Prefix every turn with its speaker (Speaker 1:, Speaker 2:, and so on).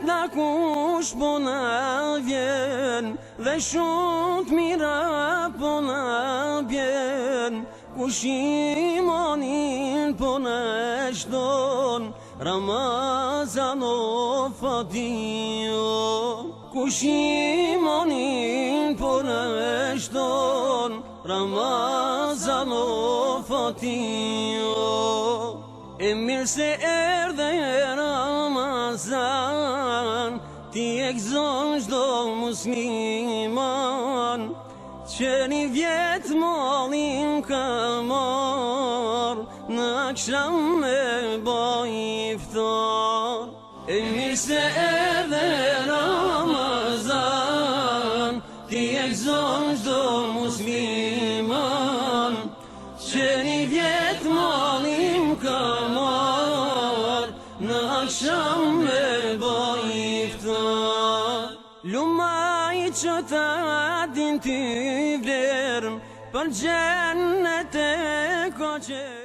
Speaker 1: nga kush po na vjen, dhe shumë të mira po na bjen. Kush imanin po na shton, Ramazan o fatio. Kush imanin po na shton, Ramazan o fatio. E mirë se erdhe Ramazan, ti e gëzon çdo musliman, që një vjet mallin ka marr, në akşam me baj iftar. E mirë se erdhe Ramazan, ti e gëzon çdo musliman, që një vjet mallin ka marr, në akşam me baj iftar. Lumaj që ta din t'i vlerën, për gjennet e koqe.